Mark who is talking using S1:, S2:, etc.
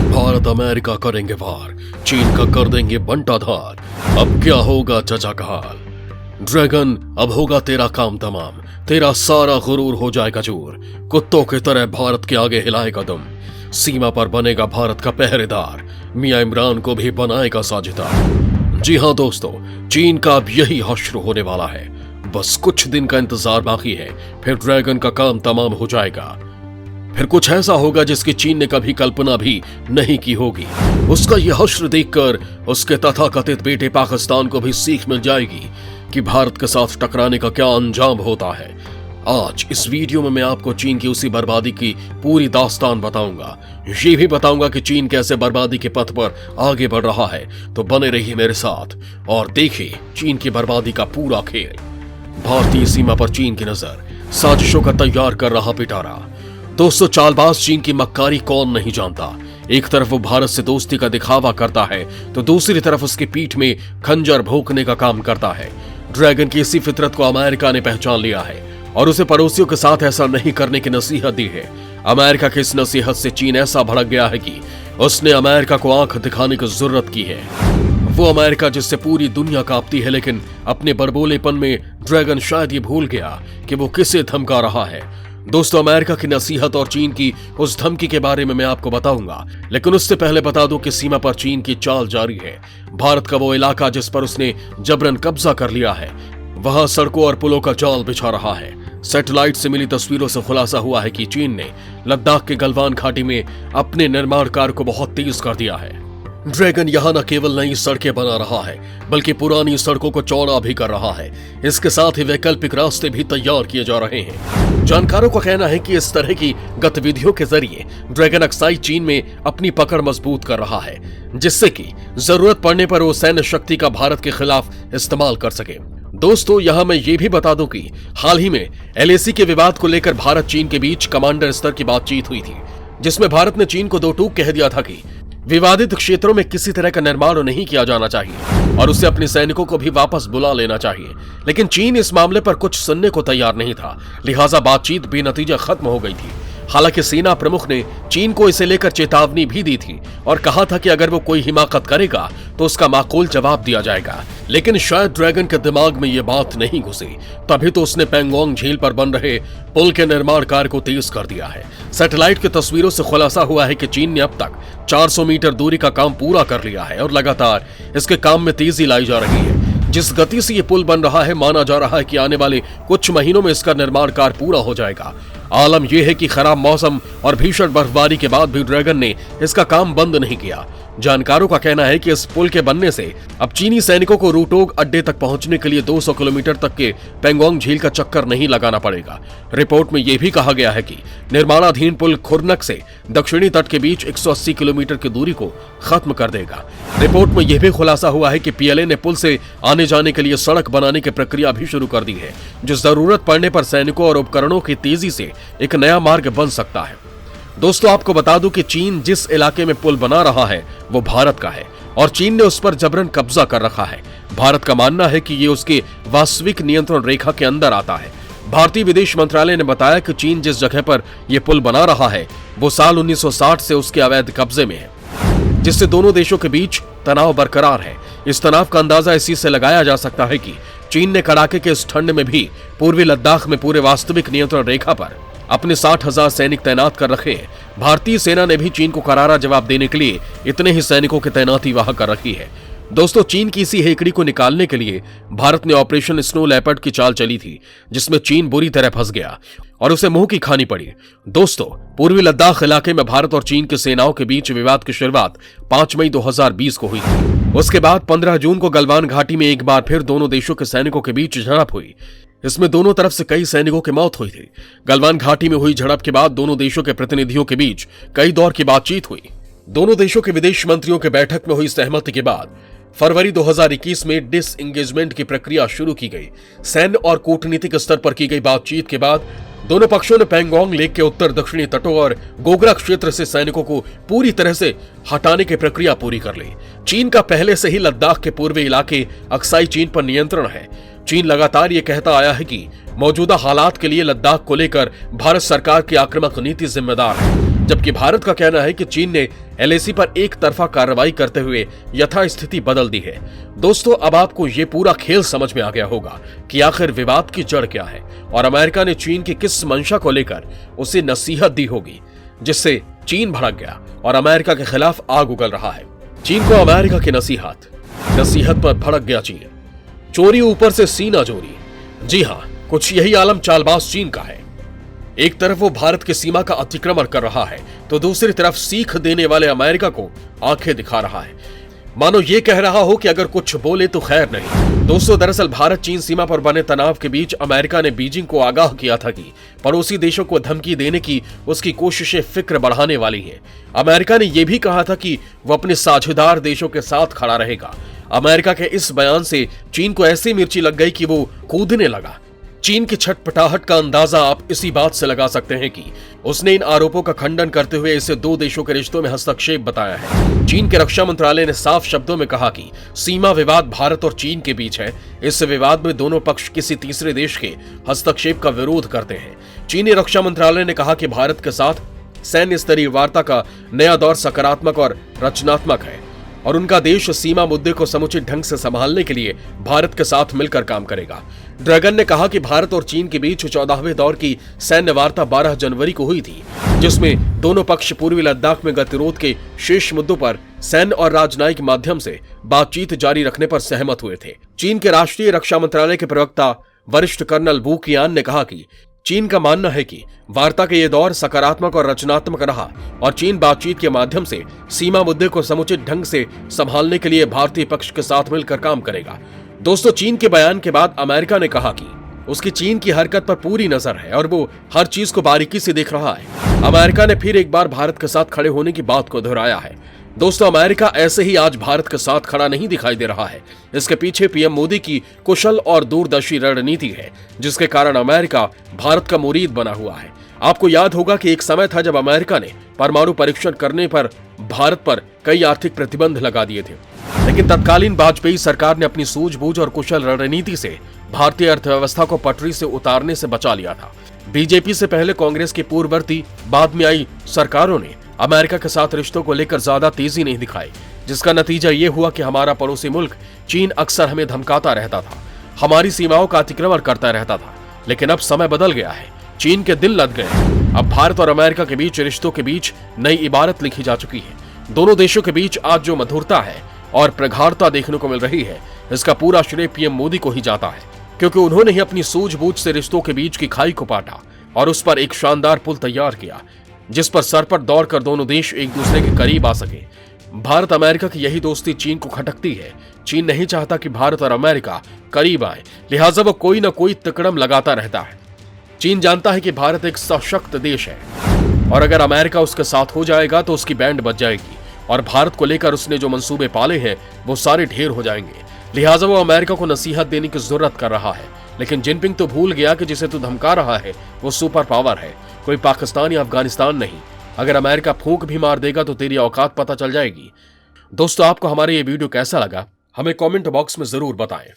S1: Bharat America करेंगे वार, चीन का कर देंगे बंटाधार। अब क्या होगा चचा का हाल? ड्रैगन अब होगा तेरा काम तमाम, तेरा सारा गुरूर हो जाएगा चूर। कुत्तों की तरह भारत के आगे हिलाएगा दम, सीमा पर बनेगा भारत का पहरेदार, मियां इमरान को भी बनाएगा साझेदार। जी हां दोस्तों, चीन का अब यही हश्र होने वाला है। बस कुछ दिन का इंतजार बाकी है, फिर ड्रैगन का काम तमाम हो जाएगा। फिर कुछ ऐसा होगा जिसकी चीन ने कभी कल्पना भी नहीं की होगी। उसका यह हश्र देखकर उसके तथाकथित बेटे पाकिस्तान को भी सीख मिल जाएगी कि भारत के साथ टकराने का क्या अंजाम होता है। आज इस वीडियो में मैं आपको चीन की उसी बर्बादी की पूरी दास्तान बताऊंगा। ये भी बताऊंगा कि चीन कैसे बर्बादी के पथ पर आगे बढ़ रहा है। तो बने रहिए मेरे साथ और देखिए चीन की बर्बादी का पूरा खेल। भारतीय सीमा पर चीन की नजर, साजिशों का तैयार कर रहा पिटारा। दोस्तों, चालबाज चीन की मक्कारी कौन नहीं जानता। एक तरफ वो भारत से दोस्ती का दिखावा करता है तो दूसरी तरफ उसकी पीठ में खंजर भोंकने का काम करता है। ड्रैगन की इसी फितरत को अमेरिका ने पहचान लिया है और उसे पड़ोसियों के साथ ऐसा नहीं करने की नसीहत दी है। अमेरिका की इस नसीहत से चीन ऐसा भड़क गया है कि उसने अमेरिका को आंख दिखाने की जरूरत की है। वो अमेरिका जिससे पूरी दुनिया कांपती है, लेकिन अपने बड़बोलेपन में ड्रैगन शायद ये भूल गया कि वो किसे धमका रहा है। दोस्तों, अमेरिका की नसीहत और चीन की उस धमकी के बारे में मैं आपको बताऊंगा, लेकिन उससे पहले बता दूं कि सीमा पर चीन की चाल जारी है। भारत का वो इलाका जिस पर उसने जबरन कब्जा कर लिया है, वहां सड़कों और पुलों का जाल बिछा रहा है। सैटेलाइट से मिली तस्वीरों से खुलासा हुआ है कि चीन ने लद्दाख के गलवान घाटी में अपने निर्माण कार्य को बहुत तेज कर दिया है। ड्रैगन यहां न केवल नई सड़कें बना रहा है, बल्कि पुरानी सड़कों को चौड़ा भी कर रहा है। इसके साथ ही वैकल्पिक रास्ते भी तैयार किए जा रहे हैं। जानकारों का कहना है कि इस तरह की गतिविधियों के जरिए ड्रैगन अक्साई चीन में अपनी पकड़ मजबूत कर रहा है, जिससे कि जरूरत पड़ने पर वो सैन्य शक्ति का भारत के खिलाफ इस्तेमाल कर सके। दोस्तों, यहां मैं ये भी बता दूं कि हाल ही में LAC के विवाद को लेकर भारत चीन के बीच कमांडर स्तर की बातचीत हुई थी, जिसमें भारत ने चीन को दो टूक कह दिया था कि विवादित क्षेत्रों में किसी तरह का निर्माण नहीं किया जाना चाहिए और उसे अपने सैनिकों को भी वापस बुला लेना चाहिए। लेकिन चीन इस मामले पर कुछ सुनने को तैयार नहीं था, लिहाजा बातचीत बेनतीजा खत्म हो गई थी। हालांकि सेना प्रमुख ने चीन को इसे लेकर चेतावनी भी दी थी और कहा था कि अगर वो कोई हिमाकत करेगा तो उसका माकूल जवाब दिया जाएगा। लेकिन शायद ड्रैगन के दिमाग में ये बात नहीं घुसी, तभी तो उसने पैंगोंग झील पर बन रहे पुल के निर्माण कार्य को तेज कर दिया है। सैटेलाइट की तस्वीरों से खुलासा हुआ है कि चीन ने अब तक 400 मीटर दूरी का काम पूरा कर लिया है और लगातार इसके काम में तेजी लाई जा रही है। जिस गति से ये पुल बन रहा है, माना जा रहा है कि आने वाले कुछ महीनों में इसका निर्माण कार्य पूरा हो जाएगा। आलम यह है कि खराब मौसम और भीषण बर्फबारी के बाद भी ड्रैगन ने इसका काम बंद नहीं किया। जानकारों का कहना है कि इस पुल के बनने से अब चीनी सैनिकों को रूटोग अड्डे तक पहुंचने के लिए 200 किलोमीटर तक के पैंगोंग झील का चक्कर नहीं लगाना पड़ेगा। रिपोर्ट में यह भी कहा गया है कि निर्माणाधीन पुल खुरनक से दक्षिणी तट के बीच 180 किलोमीटर की दूरी को खत्म कर देगा। रिपोर्ट में यह भी खुलासा हुआ है कि PLA ने पुल से आने जाने के लिए सड़क बनाने की प्रक्रिया भी शुरू कर दी है, जो जरूरत पड़ने पर सैनिकों और उपकरणों की तेजी से एक नया मार्ग बन सकता है। दोस्तों, आपको बता दूं कि चीन जिस इलाके में पुल बना रहा है वो भारत का है और चीन ने उस पर जबरन कब्जा कर रखा है। भारत का मानना है कि ये उसके वास्तविक नियंत्रण रेखा के अंदर आता है। भारतीय विदेश मंत्रालय ने बताया कि चीन जिस जगह पर यह पुल बना रहा है वो साल 1960 से उसके अवैध कब्जे में है, जिससे दोनों देशों के बीच तनाव बरकरार है। इस तनाव का अंदाजा इसी से लगाया जा सकता है कि चीन ने कड़ाके के इस ठंड में भी पूर्वी लद्दाख में पूरे वास्तविक नियंत्रण रेखा पर अपने 60,000 सैनिक तैनात कर रखे हैं। भारतीय सेना ने भी चीन को करारा जवाब देने के लिए इतने ही सैनिकों की तैनाती वहां कर रखी है। दोस्तों, चीन की इसी हेकड़ी को निकालने के लिए भारत ने ऑपरेशन स्नो लेपर्ड की चाल चली थी, जिसमें चीन बुरी तरह फंस गया और उसे मुंह की खानी पड़ी। दोस्तों, पूर्वी लद्दाख इलाके में भारत और चीन की सेनाओं के बीच विवाद की शुरुआत 5 मई 2020 को हुई थी। उसके बाद 15 जून को गलवान घाटी में एक बार फिर दोनों देशों के सैनिकों के बीच झड़प हुई। इसमें दोनों तरफ से कई सैनिकों की मौत हुई थी। गलवान घाटी में हुई झड़प के बाद दोनों देशों के प्रतिनिधियों के बीच कई दौर की बातचीत हुई। दोनों देशों के विदेश मंत्रियों के बैठक में हुई सहमति के बाद फरवरी 2021 में डिसएंगेजमेंट की प्रक्रिया शुरू की गई। सैन्य और कूटनीतिक स्तर पर की गई बातचीत के बाद दोनों पक्षों ने पैंगोंग लेक के उत्तर दक्षिणी तटों और गोगरा क्षेत्र से सैनिकों को पूरी तरह से हटाने की प्रक्रिया पूरी कर ली। चीन का पहले से ही लद्दाख के पूर्वी इलाके अक्साई चीन पर नियंत्रण है। चीन लगातार ये कहता आया है कि मौजूदा हालात के लिए लद्दाख को लेकर भारत सरकार की आक्रामक नीति जिम्मेदार है। जबकि भारत का कहना है कि चीन ने एलएसी पर एक तरफा कार्रवाई करते हुए यथास्थिति बदल दी है। दोस्तों, अब आपको ये पूरा खेल समझ में आ गया होगा कि आखिर विवाद की जड़ क्या है और अमेरिका ने चीन की किस मंशा को लेकर उसे नसीहत दी होगी, जिससे चीन भड़क गया और अमेरिका के खिलाफ आग उगल रहा है। चीन को अमेरिका की नसीहत पर भड़क गया चीन। चोरी ऊपर से सीना चोरी। जी हां, कुछ यही आलम चालबाज चीन का है। एक तरफ वो भारत की सीमा का अतिक्रमण कर रहा है तो दूसरी तरफ सीख देने वाले अमेरिका को आंखें दिखा रहा है, मानो ये कह रहा हो कि अगर कुछ बोले तो खैर नहीं। दोस्तों, दरअसल भारत चीन सीमा पर बने तनाव के बीच अमेरिका ने बीजिंग को आगाह किया था कि पड़ोसी देशों को धमकी देने की उसकी कोशिशें फिक्र बढ़ाने वाली हैं। अमेरिका ने यह भी कहा था कि वो अपने साझेदार देशों के साथ खड़ा रहेगा। अमेरिका के इस बयान से चीन को ऐसी मिर्ची लग गई कि वो कूदने लगा। चीन की छटपटाहट का अंदाजा आप इसी बात से लगा सकते हैं कि उसने इन आरोपों का खंडन करते हुए इसे दो देशों के रिश्तों में हस्तक्षेप बताया है। चीन के रक्षा मंत्रालय ने साफ शब्दों में कहा कि सीमा विवाद भारत और चीन के बीच है। इस विवाद में दोनों पक्ष किसी तीसरे देश के हस्तक्षेप का विरोध करते हैं। चीनी रक्षा मंत्रालय ने कहा कि भारत के साथ सैन्य स्तरीय वार्ता का नया दौर सकारात्मक और रचनात्मक है और उनका देश सीमा मुद्दे को समुचित ढंग से संभालने के लिए भारत के साथ मिलकर काम करेगा। ड्रैगन ने कहा कि भारत और चीन के बीच 14वें दौर की सैन्य वार्ता 12 जनवरी को हुई थी, जिसमें दोनों पक्ष पूर्वी लद्दाख में गतिरोध के शेष मुद्दों पर सैन्य और राजनयिक माध्यम से बातचीत जारी रखने पर सहमत हुए थे। चीन के राष्ट्रीय रक्षा मंत्रालय के प्रवक्ता वरिष्ठ कर्नल वू कियान ने कहा कि चीन का मानना है कि वार्ता का यह दौर सकारात्मक और रचनात्मक रहा और चीन बातचीत के माध्यम से सीमा मुद्दे को समुचित ढंग से संभालने के लिए भारतीय पक्ष के साथ मिलकर काम करेगा। दोस्तों, चीन के बयान के बाद अमेरिका ने कहा कि उसकी चीन की हरकत पर पूरी नजर है और वो हर चीज को बारीकी से देख रहा है। अमेरिका ने फिर एक बार भारत के साथ खड़े होने की बात को दोहराया है। दोस्तों, अमेरिका ऐसे ही आज भारत के साथ खड़ा नहीं दिखाई दे रहा है। इसके पीछे पीएम मोदी की कुशल और दूरदर्शी रणनीति है, जिसके कारण अमेरिका भारत का मुरीद बना हुआ है। आपको याद होगा कि एक समय था जब अमेरिका ने परमाणु परीक्षण करने पर भारत पर कई आर्थिक प्रतिबंध लगा दिए थे, लेकिन तत्कालीन वाजपेयी सरकार ने अपनी सूझबूझ और कुशल रणनीति से भारतीय अर्थव्यवस्था को पटरी से उतारने से बचा लिया था। बीजेपी से पहले कांग्रेस की पूर्ववर्ती बाद में आई सरकारों ने अमेरिका के साथ रिश्तों को लेकर ज्यादा तेजी नहीं दिखाई, जिसका नतीजा ये हुआ कि हमारा पड़ोसी मुल्क चीन अक्सर हमें धमकाता रहता था, हमारी सीमाओं का अतिक्रमण करता रहता था। लेकिन अब समय बदल गया है, चीन के दिल लद गए। अब भारत और अमेरिका के बीच रिश्तों के बीच नई इबारत लिखी जा चुकी है। दोनों देशों के बीच आज जो मधुरता है और प्रगाढ़ता देखने को मिल रही है, इसका पूरा श्रेय पीएम मोदी को ही जाता है, क्योंकि उन्होंने ही अपनी सूझबूझ से रिश्तों के बीच की खाई को पाटा और उस पर एक शानदार पुल तैयार किया, जिस पर सर पर दौड़कर दोनों देश एक दूसरे के करीब आ सके। भारत अमेरिका की यही दोस्ती चीन को खटकती है। चीन नहीं चाहता कि भारत और अमेरिका करीब आए, लिहाजा वो कोई न कोई तिकड़म लगाता रहता है। चीन जानता है कि भारत एक सशक्त देश है और अगर अमेरिका उसके साथ हो जाएगा तो उसकी बैंड बज जाएगी और भारत को लेकर उसने जो मंसूबे पाले हैं वो सारे ढेर हो जाएंगे। लिहाजा वो अमेरिका को नसीहत देने की जरूरत कर रहा है। लेकिन जिनपिंग तो भूल गया कि जिसे तू धमका रहा है वो सुपर पावर है, कोई पाकिस्तान या अफगानिस्तान नहीं। अगर अमेरिका फूंक भी मार देगा तो तेरी औकात पता चल जाएगी। दोस्तों, आपको हमारा ये वीडियो कैसा लगा हमें कमेंट बॉक्स में जरूर बताएं।